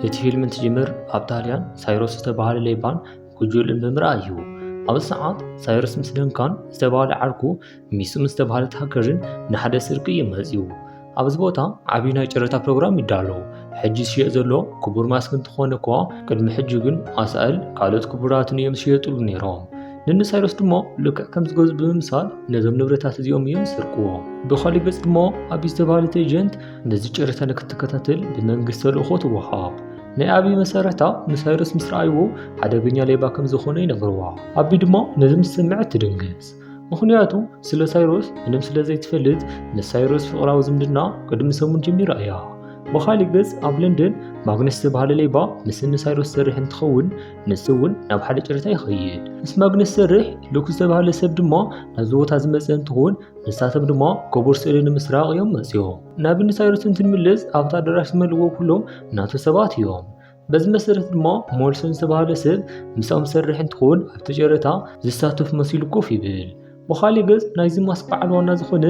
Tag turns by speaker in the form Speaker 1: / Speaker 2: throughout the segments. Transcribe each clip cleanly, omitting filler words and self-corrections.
Speaker 1: እቲ ፊልም እንትጅምር ኣብ ጣልያን ሳይሮስ ዝተባህለ ሌባን ጉጅልን ብምርኣይ እዩ። ኣብ ሰዓት ሳይሮስ ምስ ደንካን ዝተባህለ ዓርኩ ሚሱ ምስ ዝተባህለት ሃገርን ንሓደ ስርቂ ይመጽዩ። ኣብዚ ቦታ ዓብይ ናይ ጨረታ ፕሮግራም ይዳሎ። ሕጂ ዝሽየጥ ዘሎ ክቡር ማስክ እንትኾነ እኳ ቅድሚ ሕጂ ግን ኣሳእል ካልኦት ክቡራትን እዮም ዝሽየጥሉ ነይሮም። ነኒ ሳይሮስ ድማ ልክዕ ከም ዝገዝእ ብምምሳል ነዞም ንብረታት እዚኦም እዮም ዝሰርቅዎ። ብኻሊእ ገጽ ድማ ኣብይ ዝተባህለት ኤጀንት ነዚ ጨረታ ንክትከታተል ብመንግስቲ ተልእኾ ትወሃብ። ናይ ኣብይ መሰረታ ንሳይሮስ ምስ ረኣይዎ ሓደገኛ ሌባ ከም ዝኾነ ይነግርዋ። ኣብይ ድማ ነዚ ምስ ሰምዐት ትድንግጽ። ምክንያቱ ስለ ሳይሮስ ምንም ስለ ዘይትፈልጥ ንሳይሮስ ፍቕራዊ ዝምድና ቅድሚ ሰሙን ጀሚራ እያ። ብኻሊእ ገጽ ኣብ ለንደን ማግነስ ዝተባህለ ሌባ ምስ ሳይሮስ ዝሰርሕ እንትኸውን ንሱ እውን ናብ ሓደ ጨረታ ይኸይድ። ምስ ማግነስ ዝሰርሕ ሉክ ዝተባህለ ሰብ ድማ ናብዚ ቦታ ዝመፀ እንትኸውን ንሳቶም ድማ ክቡር ስእሊ ንምስራቅ እዮም መፅዮም። ናብ ሳይሮስ እንትንምለስ ኣብታ ኣዳራሽ ዝመልእዎ ኩሎም ናቱ ሰባት እዮም። በዚ መሰረት ድማ ሞልሶን ዝተባህለ ሰብ ምስኦም ዝሰርሕ እንትኸውን ኣብቲ ጨረታ ዝሳተፍ መሲሉ ኮፍ ይብል። ብኻሊእ ገጽ ናይዚ ማስክ በዓል ዋና ዝኾነ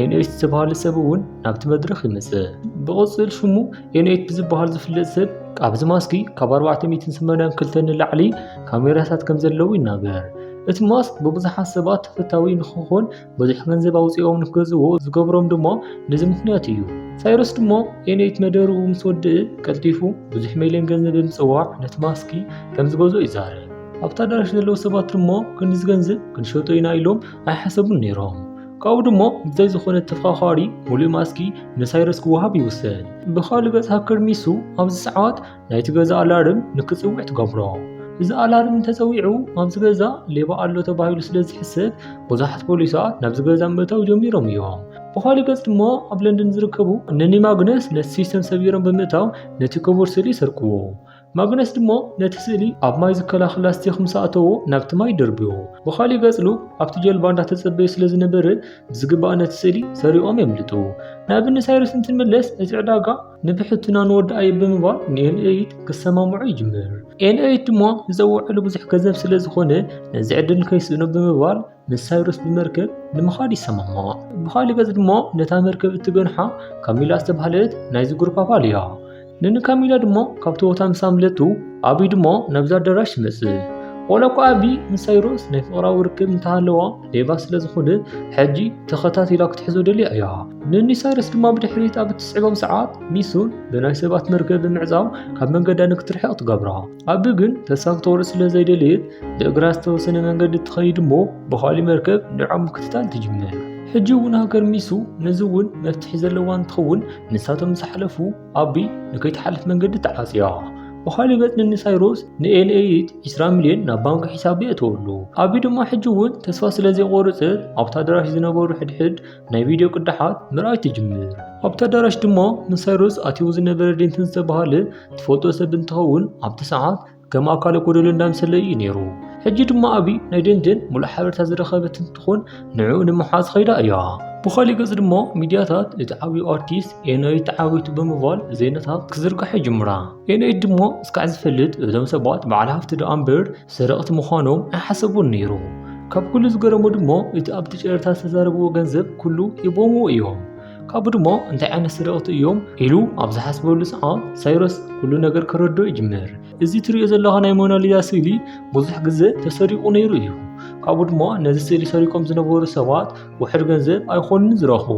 Speaker 1: ኤንኤት ዝተባህለ ሰብ እውን ናብቲ መድረኽ ይመጽእ። ብቕጽል ሽሙ ኤንኤት ብዝበሃል ዝፍለጥ ሰብ ኣብዚ ማስኪ ካብ 482 ንላዕሊ ካሜራታት ከም ዘለዉ ይናገር። እቲ ማስክ ብብዙሓት ሰባት ተፈታዊ ንክኾን ብዙሕ ገንዘብ ኣውፂኦም ንክገዝእዎ ዝገብሮም ድማ ነዚ ምክንያት እዩ። ሳይሮስ ድማ ኤንኤት መደሩ ምስ ወድእ ቀልጢፉ ብዙሕ ሚልዮን ገንዘብ ብምፅዋዕ ነቲ ማስኪ ከም ዝገዝኦ ይዛረብ። ኣብታ ኣዳራሽ ዘለዉ ሰባት ድማ ክንዲ ገንዘብ ክንሸጦ ኢና ኢሎም ኣይሓሰቡን ነይሮም። ካብኡ ድማ ብዘይ ዝኾነ ተፈኻኻሪ ሙሉእ ማስኪ ንሳይሮስ ክወሃብ ይውሰን። ብኻሊእ ገጽ ሃከር ሚሱ ኣብዚ ሰዓት ናይቲ ገዛ ኣላርም ንክጽውዕ ትገብሮ። እዚ ኣላርም እንተፀዊዑ ኣብዚ ገዛ ሌባ ኣሎ ተባሂሉ ስለ ዝሕሰብ ብዙሓት ፖሊሳት ናብዚ ገዛ ምእታው ጀሚሮም እዮም። ብኻሊእ ገጽ ድማ ኣብ ለንደን ዝርከቡ ነኒ ማግነስ ነቲ ሲስተም ሰቢሮም ብምእታው ነቲ ክቡር ስእሊ ይሰርቅዎ። ማግነስ ድማ ነቲ ስእሊ ኣብ ማይ ዝከላኸል ላስቲክ ምስ ኣተዎ ናብቲ ማይ ደርብዮ። ብኻሊእ ገጽ ኣብቲ ጀልባ እንዳተጸበየ ስለ ዝነበረ ብዝግባእ ነቲ ስእሊ ሰሪቖም የምልጡ። ናብ ሳይሮስ እንትንመለስ እቲ ዕዳጋ ንብሕትና ንወድኣየ ብምባል ንኤንኤት ክሰማምዑ ይጅምር። ኤንኤት ድማ ዝፀውዕሉ ብዙሕ ገንዘብ ስለ ዝኾነ ነዚ ዕድል ከይስእኖ ብምባል ምስ ሳይሮስ ብመርከብ ንምኻድ ይሰማማዕ። ብኻሊእ ገጽ ድማ ነታ መርከብ እትገንሓ ካሚላ ዝተባህለት ናይዚ ግሩፕ ኣባል እያ። ነኒ ካሚላ ድማ ካብቲ ቦታ ምስ ኣምለጡ ኣብይ ድማ ናብዚ ኣዳራሽ ይመጽእ። ዋላ እኳ ኣብይ ምስ ሳይሮስ ናይ ፍቕራዊ ርክብ እንተሃለዋ ሌባ ስለ ዝኾነ ሕጂ ተኸታቲላ ክትሕዞ ደልያ እያ። ነኒ ሳይሮስ ድማ ብድሕሪት ኣብ እትስዕቦም ሰዓት ሚሱን ብናይ ሰባት መርከብ ብምዕዛው ካብ መንገዳ ንክትርሕቕ ትገብራ። ኣብይ ግን ተስፋ ክትቆርጽ ስለ ዘይደልየት ብእግራ ዝተወሰነ መንገዲ ትኸይድ እሞ ብኻሊእ መርከብ ንዖም ምክትታል ትጅምር። ሕጂ እውን ሃገር ሚሱ ነዚ እውን መፍትሒ ዘለዋ እንትኸውን ንሳቶም ዝሓለፉ ኣብይ ንከይተሓልፍ መንገዲ ተዓፅያ። ብኻሊእ ገጽ ነኒ ሳይሮስ ንኤንኤት 20 ሚልዮን ናብ ባንኪ ሒሳብ የእተወሉ። ኣብይ ድማ ሕጂ እውን ተስፋ ስለ ዘይቆረፀት ኣብቲ ኣዳራሽ ዝነበሩ ሕድሕድ ናይ ቪድዮ ቅዳሓት ምርኣይ ትጅምር። ኣብቲ ኣዳራሽ ድማ ምስ ሳይሮስ ኣትዩ ዝነበረ ዴንተን ዝተባህለ ትፈልጦ ሰብ እንትኸውን ኣብቲ ሰዓት ከም ኣካለ ጎደሎ እንዳምሰለ እዩ ነይሩ። ሕጂ ድማ ኣብይ ናይ ደንደን ሙሉእ ሓበሬታ ዝረኸበት እንትኾን ንዕኡ ንምሓዝ ኸይዳ እያ። ብኻሊእ ገጽ ድማ ሚድያታት እቲ ዓብዪ ኣርቲስት ኤንኤት ተዓዊቱ ብምባል ዜናታት ክዝርግሓ ይጅምራ። ኤንኤት ድማ እስካዕ ዝፈልጥ እዞም ሰባት በዓል ሃፍቲ ደኣ እምበር ሰረቕቲ ምዃኖም ኣይሓሰቡን ነይሩ። ካብ ኩሉ ዝገረሞ ድማ እቲ ኣብቲ ጨረታ ዝተዛረብዎ ገንዘብ ኩሉ ይቦምዎ እዮም። ካብኡ ድማ እንታይ ዓይነት ሰረቕቲ እዮም ኢሉ ኣብ ዝሓስበሉ ሰዓት ሳይሮስ ኩሉ ነገር ክረድኦ ይጅምር። እዚ ትሪኦ ዘለኻ ናይ ሞናሊዛ ስእሊ ብዙሕ ግዜ ተሰሪቑ ነይሩ እዩ። ካብኡ ድማ ነዚ ስእሊ ሰሪቆም ዝነበሩ ሰባት ውሕድ ገንዘብ ኣይኮኑን ዝረኽቡ።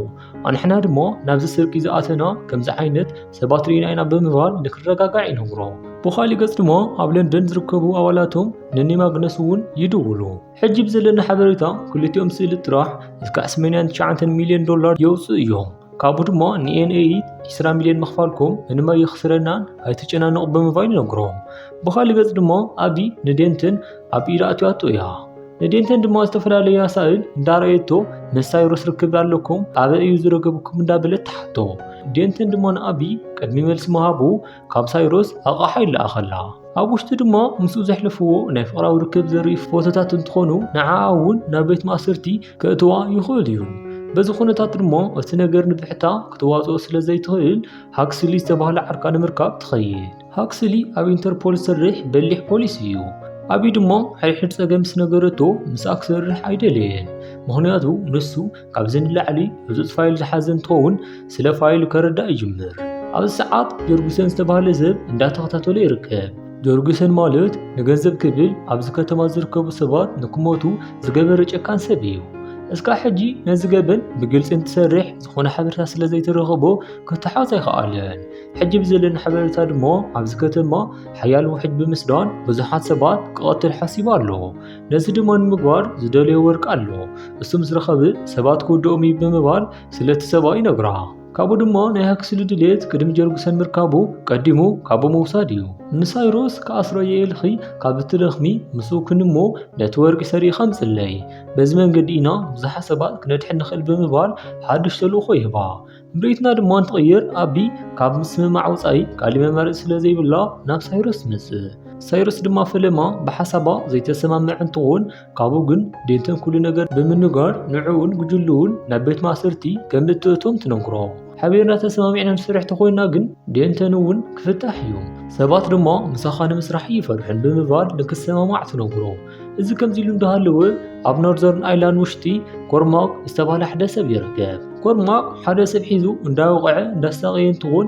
Speaker 1: ኣንሕና ድማ ናብዚ ስርቂ ዝኣተና ከምዚ ዓይነት ሰባት ርኢና ኢና ብምባል ንክረጋጋዕ ይነግሮ። ብኻሊእ ገጽ ድማ ኣብ ለንደን ዝርከቡ ኣባላቶም ነኒ ማግነስ እውን ይድውሉ። ሕጂ ብዘለና ሓበሬታ ክልቲኦም ስእሊ ጥራሕ እስካዕ 89 ሚልዮን ዶላር የውፅኡ እዮም። ካብኡ ድማ ንኤንኤት 20 ሚልዮን መኽፋልኩም እንማ ይኽስረናን ኣይትጨናነቑ ብምባል ይነግሮም። ብኻሊእ ገጽ ድማ ኣብይ ንዴንተን ኣብ ኢዳ ኣትያቶ እያ። ንዴንተን ድማ ዝተፈላለየ ኣሳኢል እንዳረኣየቶ ምስ ሳይሮስ ርክብ ኣለኩም ኣበይ እዩ ዝረከብኩም እንዳበለት ተሓቶ። ዴንተን ድማ ንኣብይ ቅድሚ መልሲ ምሃቡ ካብ ሳይሮስ ኣቕሓ ይለኣኸላ። ኣብ ውሽጢ ድማ ምስኡ ዘሕለፍዎ ናይ ፍቕራዊ ርክብ ዘርኢ ፎቶታት እንትኾኑ ንዓኣ እውን ናብ ቤት ማእሰርቲ ከእትዋ ይኽእል እዩ። በዚ ኩነታት ድማ እቲ ነገር ንብሕታ ክትዋፅኦ ስለ ዘይትኽእል ሃክስሊ ዝተባህለ ዓርካ ንምርካብ ትኸይድ። ሃክስሊ ኣብ ኢንተርፖል ዝሰርሕ በሊሕ ፖሊስ እዩ። ኣብይ ድማ ሕድሕድ ፀገም ምስ ነገረቶ ምስኣ ክሰርሕ ኣይደለየን። ምክንያቱ ንሱ ካብዚ ንላዕሊ ህፁፅ ፋይል ዝሓዘ እንትኸውን ስለ ፋይል ከረዳእ ይጅምር። ኣብ ሰዓት ጀርጉሰን ዝተባህለ ሰብ እንዳተኸታተለ ይርከብ። ጀርጉሰን ማለት ንገንዘብ ክብል ኣብዚ ከተማ ዝርከቡ ሰባት ንክሞቱ ዝገበረ ጨካን ሰብ እዩ። እስካብ ሕጂ ነዚ ገበን ብግልፂ እንትሰርሕ ዝኾነ ሓበሬታ ስለ ዘይተረኸቦ ክትሓዝ ኣይከኣለን። ሕጂ ብዘለና ሓበሬታ ድማ ኣብዚ ከተማ ሓያል ውሕጅ ብምስዳን ብዙሓት ሰባት ክቐትል ሓሲቡ ኣሎ። ነዚ ድማ ንምግባር ዝደለዮ ወርቂ ኣሎ። እሱ ምስ ረኸበ ሰባት ክውድኦም እዩ ብምባል ስለቲ ሰብኣይ ይነግራ። ካብኡ ድማ ናይ ሃክስሉ ድሌት ቅድሚ ጀርጉሰን ምርካቡ ቀዲሙ ካብኡ ምውሳድ እዩ። ንሳይሮስ ከኣስሮ የልኺ ካብቲ ረኽሚ ምስኡ ክንሞ ነቲ ወርቂ ሰሪኻ ምፅለይ። በዚ መንገዲ ኢና ብዙሓት ሰባት ክነድሕን ንኽእል ብምባል ሓድሽ ተልእኾ ይህባ። ምርኢትና ድማ እንትቕይር ኣቢ ካብ ምስምማዕ ወፃኢ ካሊእ መማርፂ ስለ ዘይብላ ናብ ሳይሮስ ትመጽእ። ሳይሮስ ድማ ፈለማ ብሓሳባ ዘይተሰማምዕ እንትኾን ካብኡ ግን ዴንተን ኩሉ ነገር ብምንጋር ንዕኡን ጉጅሉውን ናብ ቤት ማእሰርቲ ከም እትእቶም ትነግሮ። ሓቢርና ተሰማሚዕና ንስራሕ ተኾይና ግን ዴንተን እውን ክፍታሕ እዩ። ሰባት ድማ ምሳኻ ንምስራሕ ይፈርሕን ብምባል ንክሰማማዕ ትነግሮ። እዚ ከምዚ ኢሉ እንዳሃለወ ኣብ ኖርዘርን ኣይላንድ ውሽጢ ኮርማቅ ዝተባህለ ሓደ ሰብ ይርከብ። ኮርማቅ ሓደ ሰብ ሒዙ እንዳወቕዐ እንዳሳቀየ እንትኾን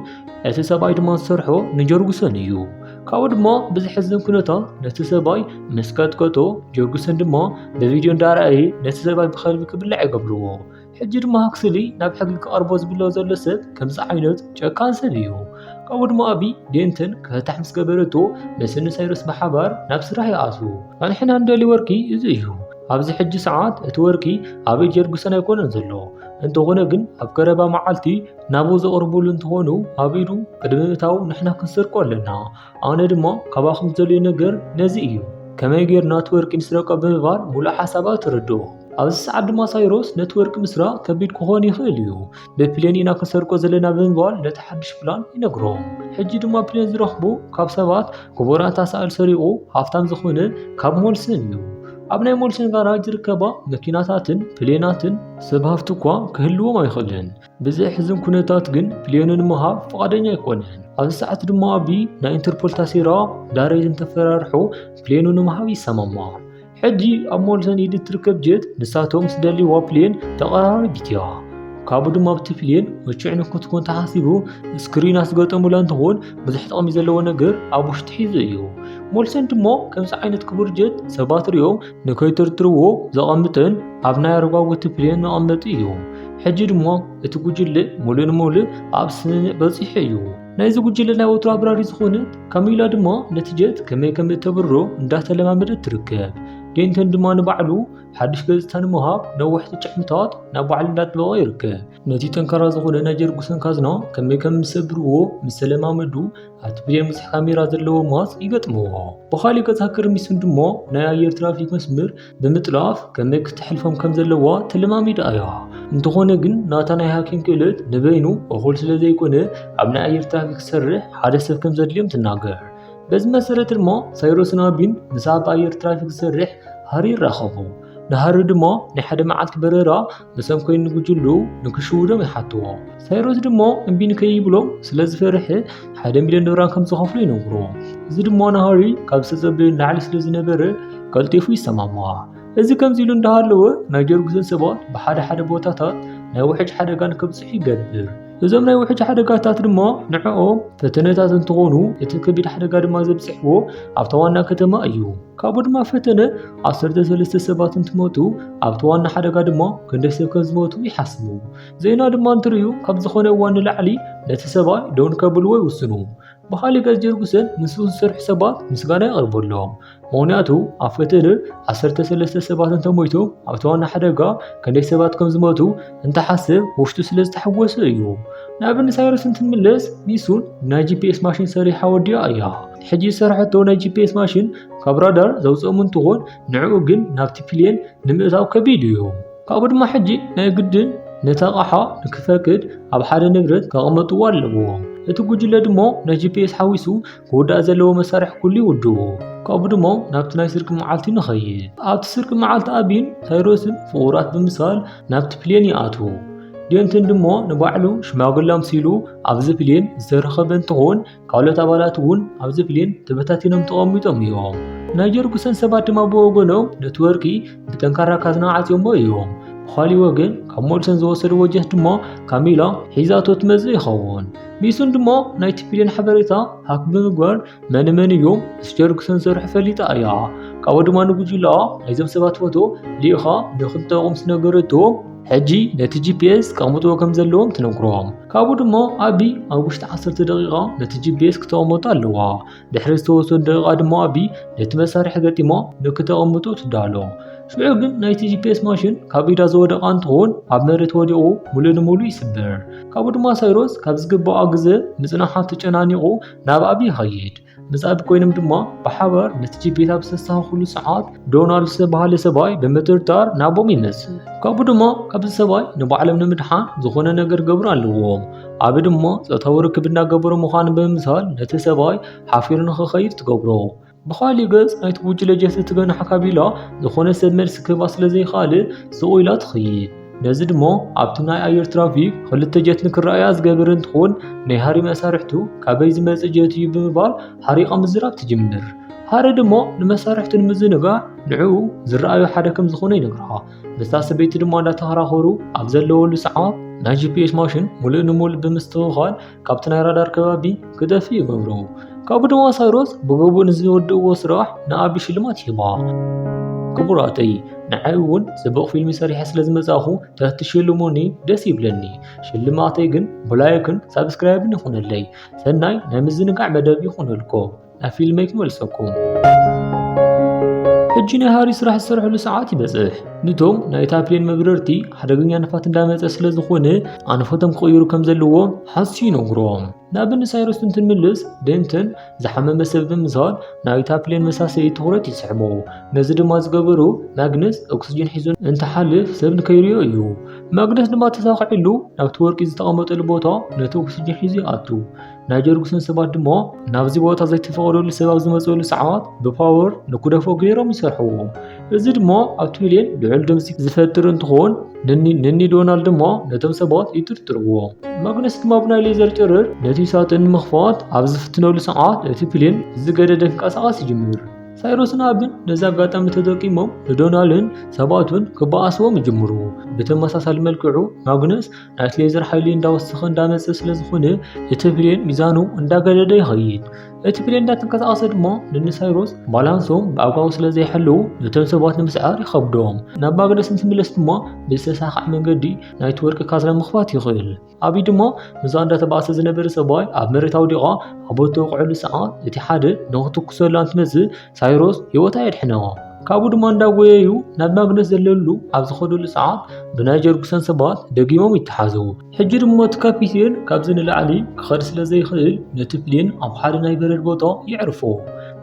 Speaker 1: እቲ ሰብኣይ ድማ ዝሰርሖ ንጀርጉሰን እዩ። ካብኡ ድማ ብዝሕዝን ኩነታት ነቲ ሰብኣይ ምስ ቀጥቀጦ ጀርጉሰን ድማ ብቪድዮ እንዳረኣየ ነቲ ሰብኣይ ብኸልቢ ክብላዕ ይገብርዎ። ሕጂ ድማ ሃክስሊ ናብ ሕጊ ክቐርቦ ዝብሎ ዘሎ ሰብ ከምዚ ዓይነት ጨካን ሰብ እዩ። ካብኡ ድማ ኣቢ ዴንተን ክፍታሕ ምስ ገበረቶ ምስኒ ሳይሮስ ብሓባር ናብ ስራሕ ይኣትዉ። ንሕና እንደልዮ ወርቂ እዚ እዩ። ኣብዚ ሕጂ ሰዓት እቲ ወርቂ ኣብ ኢድ ጀርጉሰን ኣይኮነን ዘሎ። እንተኾነ ግን ኣብ ቀረባ መዓልቲ ናብኡ ዘቕርብሉ እንትኾኑ ኣብ ኢዱ ቅድሚ ምእታው ንሕና ክንሰርቆ ኣለና። ኣነ ድማ ካባኹም ዝደልዮ ነገር ነዚ እዩ። ከመይ ጌርና እቲ ወርቂ ንስረቆ ብምባል ሙሉእ ሓሳባት ትርድኦ። ኣብዚ ሰዓት ድማ ሳይሮስ ነቲ ወርቂ ምስራቅ ከቢድ ክኾን ይኽእል እዩ። ብፕሌን ኢና ክንሰርቆ ዘለና ብምባል ነቲ ሓድሽ ፕላን ይነግሮም። ሕጂ ድማ ፕሌን ዝረኽቡ ካብ ሰባት ክቡራት ኣሳኢል ሰሪቑ ሃፍታም ዝኾነ ካብ ሞልሰን እዩ። ኣብ ናይ ሞልሰን ጋራጅ ዝርከባ መኪናታትን ፕሌናትን ሰብ ሃፍቲ እኳ ክህልዎም ኣይኽእልን። ብዘሕዝን ኩነታት ግን ፕሌኑ ንምሃብ ፈቃደኛ ኣይኮነን። ኣብዚ ሰዓት ድማ ኣቢ ናይ ኢንተርፖል ታሲራ ዳሬት እንተፈራርሑ ፕሌኑ ንምሃብ ይሰማማዕ። ሕጂ ኣብ ሞልሰን ኢድ ትርከብ ጀት ንሳቶም ዝደልይዋ ፕሌን ተቐራሪቢት እያ። ካብኡ ድማ ኣብቲ ፕሌን ምቹዕ ንክትኮን ተሓሲቡ ስክሪናት ዝገጠሙላ እንትኾን ብዙሕ ጥቕሚ ዘለዎ ነገር ኣብ ውሽጢ ሒዙ እዩ። ሞልሰን ድማ ከምዚ ዓይነት ክቡር ጀት ሰባት ሪኦም ንከይተርትርዎ ዘቐምጥን ኣብ ናይ ኣረጓጉቲ ፕሌን መቐመጢ እዩ። ሕጂ ድማ እቲ ጉጅለ ሙሉእ ንሙሉእ ኣብ ስምምዕ በፂሑ እዩ። ናይዚ ጉጅለ ናይ ወትሮ ኣብራሪ ዝኾነት ካሚላ ድማ ነቲ ጀት ከመይ ከም እተብሮ እንዳተለማመደት ትርከብ። ዴንተን ድማ ንባዕሉ ሓድሽ ገጽታ ንምሃብ ነዋሕቲ ጭሕምታት ናብ ባዕሉ እንዳጥበቐ ይርከብ። ነቲ ጠንካራ ዝኾነ ናይ ጀርጉሰን ካዝና ከመይ ከም ዝሰብርዎ ምስ ተለማመዱ ኣብቲ ፕሌን ብዙሕ ካሜራ ዘለዎ ማስ ይገጥምዎ። ብኻሊእ ገጽ ሃከር ሚስን ድማ ናይ ኣየር ትራፊክ መስመር ብምጥላፍ ከመይ ክትሕልፎም ከም ዘለዋ ተለማሚዳ እያ። እንተኾነ ግን ናታ ናይ ሃኪንግ ክእለት ንበይኑ እኹል ስለ ዘይኮነ ኣብ ናይ ኣየር ትራፊክ ዝሰርሕ ሓደ ሰብ ከም ዘድልዮም ትናገር። በዚ መሰረት ድማ ሳይሮስን ኣቢን ምስ ኣብ ኣየር ትራፊክ ዝሰርሕ ሃሪ ይራኸቡ። ንሃሪ ድማ ናይ ሓደ መዓልቲ በረራ ምሰም ኮይኑ ጉጅሉ ንክሽውዶም ይሓትዎ። ሳይሮስ ድማ እምቢ ንከይብሎም ስለ ዝፈርሐ $1 ሚልዮን ከም ዝኸፍሉ ይነግሮ። እዚ ድማ ንሃሪ ካብ ዝተፀበዩ ላዕሊ ስለ ዝነበረ ቀልጢፉ ይሰማማዕ። እዚ ከምዚ ኢሉ እንዳሃለወ ናይ ጀርጉሰን ሰባት ብሓደ ሓደ ቦታታት ናይ ውሕጅ ሓደጋ ንከብፅሑ ይገብር። እዞም ናይ ውሕጅ ሓደጋታት ድማ ንዕኦም ፈተነታት እንትኾኑ እቲ ከቢድ ሓደጋ ድማ ዘብፅሕዎ ኣብታ ዋና ከተማ እዩ። ካብኡ ድማ ፈተነ 13 ሰባት እንትሞቱ ኣብቲ ዋና ሓደጋ ድማ ክንደይ ሰብ ከም ዝሞቱ ይሓስቡ። ዜና ድማ እንትርዩ ካብ ዝኾነ እዋን ንላዕሊ ነቲ ሰብኣይ ደው ንከብልዎ ይውስኑ። ብኻሊእ ገጽ ጀርጉሰን ምስኡ ዝሰርሑ ሰባት ምስጋና የቕርበሎም። ምክንያቱ ኣብ ፈተነ 13 ሰባት እንተሞይቶም ኣብቲ ዋና ሓደጋ ክንደይ ሰባት ከም ዝሞቱ እንተሓስብ ውሽጡ ስለ ዝተሓወሰ እዩ። ንኣብኒ ሳይሮስ እንትንምለስ ሚሱን ናይ ጂፒኤስ ማሽን ሰሪሓ ወዲያ እያ። ሕጂ ዝሰርሐቶ ናይ ጂፒኤስ ማሽን ካብ ራዳር ዘውፅኦም እንትኾን ንዕኡ ግን ናብቲ ፕሌን ንምእታው ከቢድ እዩ። ካብኡ ድማ ሕጂ ናይ ግድን ነታ ኣቕሓ ንክፈቅድ ኣብ ሓደ ንብረት ከቐመጥዎ ኣለዎ። እቲ ጉጅለ ድማ ናይ ጂፒኤስ ሓዊሱ ክውዳእ ዘለዎ መሳርሒ ኩሉ ይውድዎ። ካብኡ ድማ ናብቲ ናይ ስርቂ መዓልቲ ንኸይድ። ኣብቲ ስርቂ መዓልቲ ኣቢን ሳይሮስን ፍቑራት ብምሳል ናብቲ ፕሌን ይኣትዉ። ዴንተን ድማ ንባዕሉ ሽማግላ ምሲሉ ኣብዚ ፕሌን ዝተረኸበ እንትኾን ካልኦት ኣባላት እውን ኣብዚ ፕሌን ተበታቲኖም ተቐሚጦም እዮም። ናይ ጀርጉሰን ሰባት ድማ ብወገኖም ነቲ ወርቂ ብጠንካራ ካዝና ዓፅዮሞ እዮም። ብኻሊእ ወገን ካብ ሞልሰን ዝወሰድዎ ጀት ድማ ካሚላ ሒዛቶ ትመጽእ ይኸውን። ሚሱን ድማ ናይ ቲፒሌን ሓበሬታ ሃክ ብምግባር መን እዮም ምስ ጀርግሰን ዝሰርሑ ፈሊጣ እያ ካብኡ ድማ ንጉጅላ ናይዞም ሰባት ፎቶ ሊኢኻ ንክንጠቕም ስነገረቶ ሕጂ ነቲ ጂፒኤስ ከቕምጥዎ ከም ዘለዎም ትነግሮም ካብኡ ድማ ኣቢ ኣብ ውሽጢ 10 ደቂቓ ነቲ ጂፒኤስ ክተቕምጦ ኣለዋ ድሕሪ ዝተወሰኑ ደቂቓ ድማ ኣቢ ነቲ መሳርሒ ገጢሞ ንክተቕምጡ ትዳሎ ሽዑ ግን ናይቲ ጂፒኤስ ማሽን ካብ ኢዳ ዝወደቐ እንትኾን ኣብ መሬት ወዲቑ ሙሉእ ንሙሉእ ይስበር ካብኡ ድማ ሳይሮስ ካብ ዝግባኣ ግዜ ምጽናሓት ተጨናኒቑ ናብ ኣቢ ይኸይድ ምስ ኣቢ ኮይኖም ድማ ብሓባር ነቲ ጂፒኤስ ኣብ ዝተስተኻኸሉ ሰዓት ዶናልድ ዝተባህለ ሰብኣይ ብምጥርጣር ናቦም ይመጽእ ካብኡ ድማ ካብዚ ሰብኣይ ንባዕሎም ንምድሓን ዝኾነ ነገር ገብሩ ኣለዎም ኣቢ ድማ ፆታዊ ርክብ እናገበሩ ምዃኑ ብምምሳል ነቲ ሰብኣይ ሓፊሩ ንኽኸይድ ትገብሮ ብኻሊእ ገጽ ናይቲ ጉጅለ ጀስቲ ትገናሓ ካቢላ ዝኾነ ሰብ መልሲ ክህባ ስለዘይኻልእ ስቑኢላ ትኸይድ ነዚ ድማ ኣብቲ ናይ ኣየር ትራፊክ ክልተ ጀት ንክረኣያ ዝገበረ እንትኾን ናይ ሃሪ መሳርሕቱ ካበይ ዝመጽእ ጀት እዩ ብምባል ሓሪቓ ምዝራብ ትጅምር ሃሪ ድማ ንመሳርሕቱ ንምዝንጋዕ ንዕኡ ዝረኣዩ ሓደ ከም ዝኾነ ይነግርሃ ምስታ ሰበይቲ ድማ እንዳተኸራኸሩ ኣብ ዘለወሉ ሰዓት ናይ ጂፒኤስ ማሽን ሙሉእ ንሙሉእ ብምስትኽኻል ካብቲ ናይ ራዳር ከባቢ ክጠፊ ይገብሩ ካብኡ ድማ ሳይሮስ ብግቡእ ንዝወድእዎ ስራሕ ንኣቢ ሽልማት ይሂባ ክቡራተይ ንዓይ እውን ጽቡቕ ፊልሚ ሰሪሐ ስለ ዝመጻኹ ተትሽልሙኒ ደስ ይብለኒ ሽልማተይ ግን ብላይክን ሳብስክራይብን ይኹነለይ ሰናይ ናይ ምዝንጋዕ መደብ ይኹነልኩም ናብ ፊልመይ ክመልሰኩም ሕጂ ናይ ሃሪ ስራሕ ዝሰርሐሉ ሰዓት ይበጽሕ ንቶም ናይ ታፕሌን መብረርቲ ሓደገኛ ንፋት እንዳመጸ ስለ ዝኾነ ኣንፈቶም ክቕይሩ ከም ዘለዎም ሓሲ ይነግሮም ናብን ሳይሮስ እንትንምልስ ደንተን ዝሓመመ ሰብ ብምዛል ናይ ታፕሌን መሳሰይ ትኹረት ይስሕቦ ነዚ ድማ ዝገበሩ ማግነስ ኦክሲጅን ሒዙ እንትሓልፍ ሰብ ንከይርዮ እዩ ማግነስ ድማ ተሳኺዑሉ ናብቲ ወርቂ ዝተቐመጠሉ ቦታ ነቲ ኦክሲጅን ሒዙ ይኣቱ ናይ ጀርጉሰን ሰባት ድማ ናብዚ ቦታ ዘይተፈቐደሉ ሰብ ዝመፀሉ ሰዓት ብፓወር ንኩደፎ ገይሮም ይሰርሕዎ እዚ ድማ ኣብ ቲፕሌን ልዑል ድምፂ ዝፈጥር እንትኾን ነኒ ዶናልድ ድማ ነቶም ሰባት ይጥርጥርዎ ማግነስ ድማ ብናይ ሌዘር ጨረር ነቲ ሳጥን ንምኽፋት ኣብ ዝፍትነሉ ሰዓት እቲ ፕሌን ዝገደደ ክንቀሳቐስ ይጅምር ሳይሮስን ኣብን ነዚ ኣጋጣሚ ተጠቂሞም ንዶናልድን ሰባቱን ክበኣስዎም ይጅምሩ ብተመሳሳሊ መልክዑ ማግነስ ናይቲ ሌዘር ሓይሊ እንዳወሰኸ እንዳመፅእ ስለ ዝኾነ እቲ ፕሌን ሚዛኑ እንዳገደደ ይኸይድ እቲ ፕሌን እንዳተንቀሳቐሰ ድማ ንሳይሮስ ባላንሶም ብኣግባቡ ስለ ዘይሕልው ነቶም ሰባት ንምስዓር ይኸብዶም ናብ ማግነስ እንትምለስ ድማ ብዝተሳኻዕ መንገዲ ናይቲ ወርቂ ካዝና ምኽፋት ይኽእል ኣቢ ድማ ምዛ እንዳተባእሰ ዝነበረ ሰብኣይ ኣብ መሬት ኣውዲቓ ኣብ ዝተወቅዐሉ ሰዓት እቲ ሓደ ንኽትኩሰላ እንትመጽእ ሳይሮስ ሂወታ የድሕነዋ ካብኡ ድማ እንዳጎየዩ ናብ ማግነስ ዘለሉ ኣብ ዝኸደሉ ሰዓት ብናይ ጀርጉሰን ሰባት ደጊሞም ይተሓዙ ሕጂ ድማ እቲ ካፒቴን ካብዚ ንላዕሊ ክኸድ ስለ ዘይኽእል ነቲ ፕሌን ኣብ ሓደ ናይ በረድ ቦታ ይዕርፎ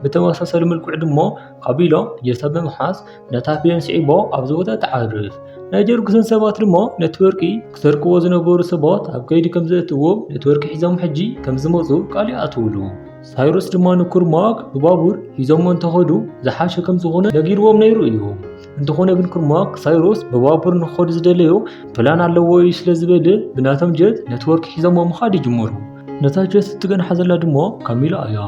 Speaker 1: ብተመሳሳሊ መልክዑ ድማ ካቢላ ጀታ ብምሓዝ ነታ ፕሌን ስዒቦ ኣብዚ ቦታ ተዓርፍ ናይ ጀርጉሰን ሰባት ድማ ነቲ ወርቂ ክሰርቅዎ ዝነበሩ ሰባት ኣብ ከይዲ ከም ዘእትዎም ነቲ ወርቂ ሒዞም ሕጂ ከም ዝመፁ ቃል ይኣትውሉ ሳይሮስ ድማ ንኩርማክ ብባቡር ሒዞም እንተኸዱ ዝሓሸ ከም ዝኾነ ነጊርዎም ነይሩ እዩ እንተኾነ ግን ኩርማክ ሳይሮስ ብባቡር ንኽኸዱ ዝደለዮ ፕላን ኣለዎ እዩ ስለ ዝበለ ብናቶም ጀት ነቲ ወርቂ ሒዞም ምኻድ ይጅመሩ ነታ ጀት እትገንሓ ዘላ ድማ ካሚላ እያ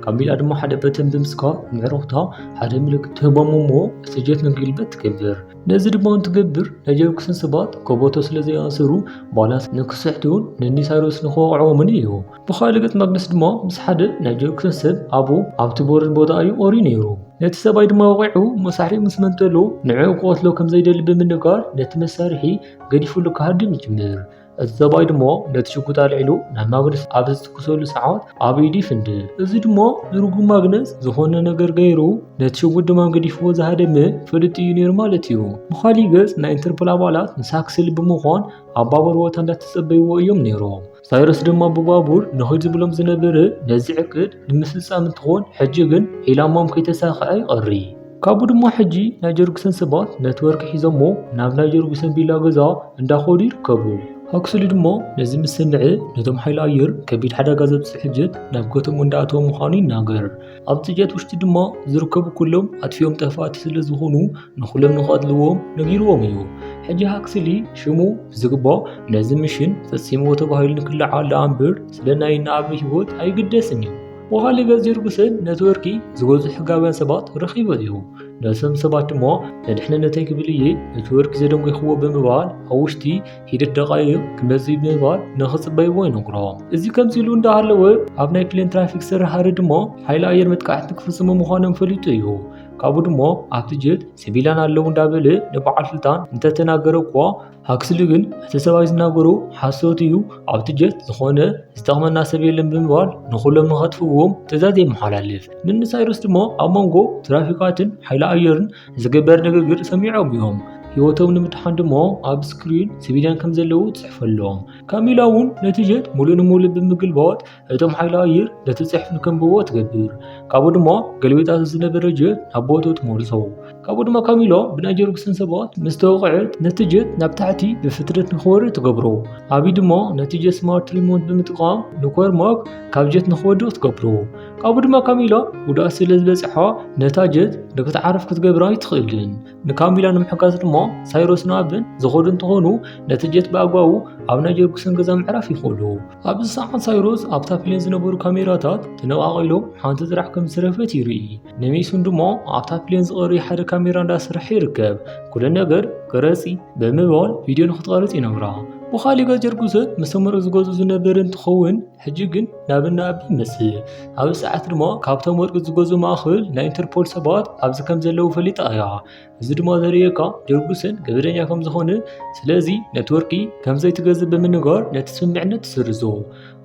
Speaker 1: ካሚላ ድማ ሓደ በተን ብምስካብ ንዕሩኽታ ሓደ ምልክት ትህቦም እሞ እቲ ጀት ንክግልበጥ ትገብር ነዚ ድማ እንትገብር ናይ ጀርጉሰን ሰባት ከቦቶ ስለ ዘይኣስሩ ባላንስ ንክስሕቱን ነኒ ሳይሮስ ንኽወቕዕዎምን እዩ ብኻልእ ገጽ ማግነስ ድማ ምስ ሓደ ናይ ጀርጉሰን ሰብ ኣቦ ኣብቲ በረድ ቦታ እዩ ኦሪ ነይሩ ነቲ ሰብኣይ ድማ ወቂዑ መሳርሒ ምስ መንጠሉ ንዕኡ ክቐትሎ ከም ዘይደሊ ብምንጋር ነቲ መሳርሒ ገዲፉሉ ክሃድም ይጅምር እዚ ሰብኣይ ድማ ነቲ ሽጉጥ ኣልዒሉ ናብ ማግነስ ኣብ ዝትኩሰሉ ሰዓት ኣብ ኢዱ ይፍንድእ እዚ ድማ ንርጉም ማግነስ ዝኾነ ነገር ገይሩ ነቲ ሽጉጥ ድማ ገዲፍዎ ዝሃደመ ፍልጥ እዩ ነይሩ ማለት እዩ ብኻሊእ ገጽ ናይ ኢንተርፖል ኣባላት ንሳክስል ብምዃን ኣብ ባቡር ቦታ እንዳተጸበይዎ እዮም ነይሮም ሳይሮስ ድማ ብባቡር ንኸይድ ዝብሎም ዝነበረ ነዚ ዕቅድ ንምፍጻም እንትኾን ሕጂ ግን ዒላሞም ከይተሳክዐ ይቐሪ ካብኡ ድማ ሕጂ ናይ ጀርጉሰን ሰባት ነቲ ወርቂ ሒዞሞ ናብ ናይ ጀርጉሰን ቢላ ገዛ እንዳኸዱ ይርከቡ ሃክስሊ ድማ ነዚ ምስ ሰምዐ ነቶም ሓይሊ ኣየር ከቢድ ሓደጋ ዘብፅሕ ጀት ናብ ጎቶም እንዳኣተዎም ምዃኑ ይናገር ኣብቲ ጀት ውሽጢ ድማ ዝርከቡ ኩሎም ኣጥፊኦም ጠፋእቲ ስለ ዝኾኑ ንኹሎም ንኽቐትልዎም ነጊርዎም እዩ ሕጂ ሃክስሊ ሽሙ ብዝግባእ ነዚ ምሽን ፈፂምዎ ተባሂሉ ንክለዓል እምበር ስለ ናይ ንኣቢ ሂወት ኣይግደስን እዩ ብኻሊእ ገጽ ጀርጉሰን ነቲ ወርቂ ዝገዝኡ ሕጋውያን ሰባት ረኺቦ እዩ نسم سبات مو ندحنا نتيك بليه نتورك زدم يخو بمبال أوشتي هيدا دقايق كمزي بمبال نخص بيوين نقرام إذا كم زيلون ده هلوه عبنا بلين ترافيك سر هارد مو حيلا أير متقاعد نكفص مخانم فليتيو كابو دمو أبتجد سبيلان اللون دابله نبعل فلتان انت تناغرو كوا هاكسلغن تسوايز ناغرو حاسوتيو أبتجد زخونه استغمنا سبيلن بمبال نخلهم نخطفوهم تزادي محلالف نن سايروس دمو أمونغو ترافيكاتن حيلا أيرن زغبر نغغر سميعهم يوم هيوتهم نمتحان دمو اب سكرين سبيلان كم زلو تصحفلهم كاميلاون نتيجة مولن مول بمقلبات اتم حيلا أير لتصحف نكمبوات تقدر كابو دمو قلبيت أساسنا برجة نبوتو تمورسو كابو دمو كاميلا بناجرق سنسبات مستوقعت نتيجة نبتعتي بفترة نخور تقبرو عبي دمو نتيجة سمارت ريموت بمتقام نكور ماك كابجت نخودو تقبرو كابو دمو كاميلا ودا أسلز بزحا نتاجت لك تعرف كتقبراي تخيلن نكاميلا نمحكاز دمو سايروس نابن زخودن تخونو نتيجة بأقواو أو ناجرق سنقزا معرف يخولو أبز ساعة سايروس أبتا فيلين زنبور كاميراتات تنو أغيلو حانت زرح كم سرفت يرئي نميسون دمو أبتا فيلين زغري حد كاميران دا سرح يركب كل نقر كراسي بمبال فيديو نخطغالت ينورا وخالي جرقوسة مسمر زغوزو زنبرن تخون حجيقن نابنا أبي مسي أبز ساعة دمو كابتا مورق زغوزو ماخل نا انتربول سبات أبز كم زلو فليت آيا እዚ ድማ ዘሪየካ ጀርጉስን ገበደኛ ከም ዝኾነ ስለዚ ኔትወርኪ ከም ዘይትገዝእ ብምንጋር ነቲ ስምምዕነት ትስርዞ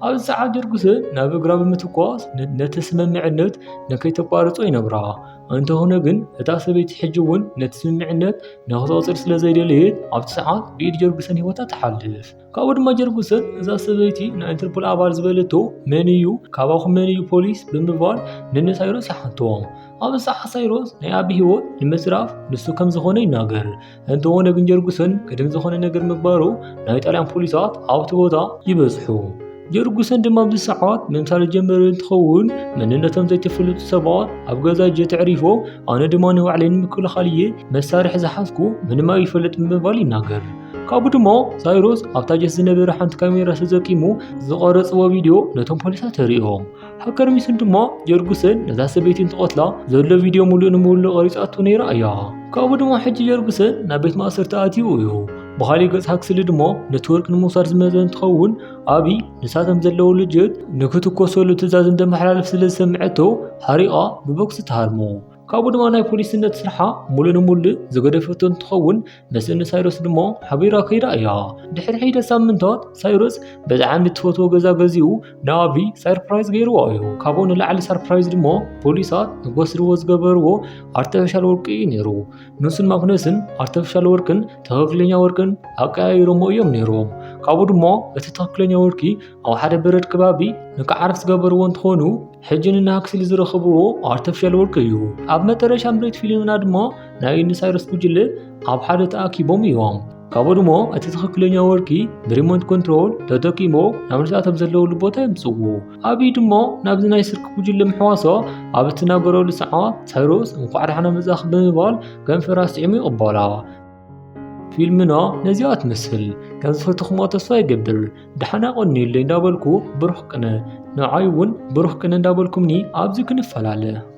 Speaker 1: ኣብ ሰዓት ጀርጉስን ናብ እግራ ብምትኳስ ነቲ ስምምዕነት ንከይተቋርጾ ይነብራ እንተኾነ ግን እታ ሰበይቲ ሕጂ እውን ነቲ ስምምዕነት ንኽተወፅል ስለ ዘይደለየት ኣብቲ ሰዓት ብኢድ ጀርጉስን ሂወታ ትሓልፍ ካብኡ ድማ ጀርጉስን እዛ ሰበይቲ ናይ ኢንተርፖል ኣባል ዝበለቶ መን እዩ ካባኹም መን እዩ ፖሊስ ብምባል ንሳይሮስ ይሓትዎም ኣብ ሰዓት ሳይሮስ ናይ ኣቢ ሂወት ንምስራፍ ንሱ ከም ዝኾነ ይናገር እንተኾነ ግን ጀርጉስን ቅድም ዝኾነ ነገር ምግባሩ ናይ ጣልያን ፖሊሳት ኣብቲ ቦታ ይበዝሑ ጀርጉስን ድማ ኣብዚ ሰዓት ምምሳል ጀመረ እንትኸውን መንነቶም ዘይተፈለጡ ሰባት ኣብ ገዛ እጀ ተዕሪፎም ኣነ ድማ ንባዕለይ ንምክልኻል እየ መሳርሒ ዝሓዝኩ ምንም ኣይፈልጥ ብምባል ይናገር ካብኡ ድማ ሳይሮስ ኣብታ ጀት ዝነበረ ሓንቲ ካሜራ ተዘቂሙ ዝቐረፅዎ ቪድዮ ነቶም ፖሊሳት ተሪኦም ሃከር ሚስን ድማ ጀርጉስን ነዛ ሰበይቲ እንትቆትላ ዘሎ ቪድዮ ሙሉእ ንሙሉእ ቀሪፃቶ ነይራ እያ ካብኡ ድማ ሕጂ ጀርጉስን ናብ ቤት ማእሰርቲ ኣትዩ እዩ بخالي قص هاكسل دمو نتورك نموصار زمزان تخون أبي نساتم زلو لجد نكتو كوسولو تزازن دم حلالف سلز سمعتو حريقة ببوكس تهارمو كابو دما ناي بوليس نتسرحا مولن مولي زغدفتون تخون مسن سايروس دمو حبيرا كيرا ايا دحر حيدا سامنتات سايروس بزعام تفوتو غزا غزيو نابي سربرايز غيرو ايو كابو نلعل سربرايز دمو بوليسات نغوسرو زغبرو ارتفيشال ورقي نيرو نوسن ماغنسن ارتفيشال ورقن تهكلنيا ورقن አቃይሮ ሞዮም ነይሮም ካብኡ ድማ እቲ ተክለኛ ወርቂ ኣብ ሓደ በረድ ከባቢ ንከዓርፍ ዝገበርዎ እንትኾኑ ሕጂ ንሃክስሊ ዝረኸብዎ ኣርቲፊሻል ወርቂ እዩ ኣብ መጨረሻ ምሬት ፊልምና ድማ ናይ ሳይሮስ ጉጅለ ኣብ ሓደ ተኣኪቦም እዮም ካብኡ ድማ እቲ ተክለኛ ወርቂ ብሪሞት ኮንትሮል ተጠቂሞ ናብ ርሳቶም ዘለውሉ ቦታ የምፅዎ ኣብይ ድማ ናብዚ ናይ ስርቂ ጉጅለ ምሕዋሶ ኣብ እትናገረሉ ሰዓት ሳይሮስ እንኳዕ ደሕና መጻእኺ ብምባል ገንፈራ ስዒሙ ይቕበላ فيلمنا نزيات مثل كان زفلتكم أتصفى يقبل دحنا قلني اللي ندابلكو بروح كنا نعايون بروح كنا ندابلكم ني أبزي كنفل عليه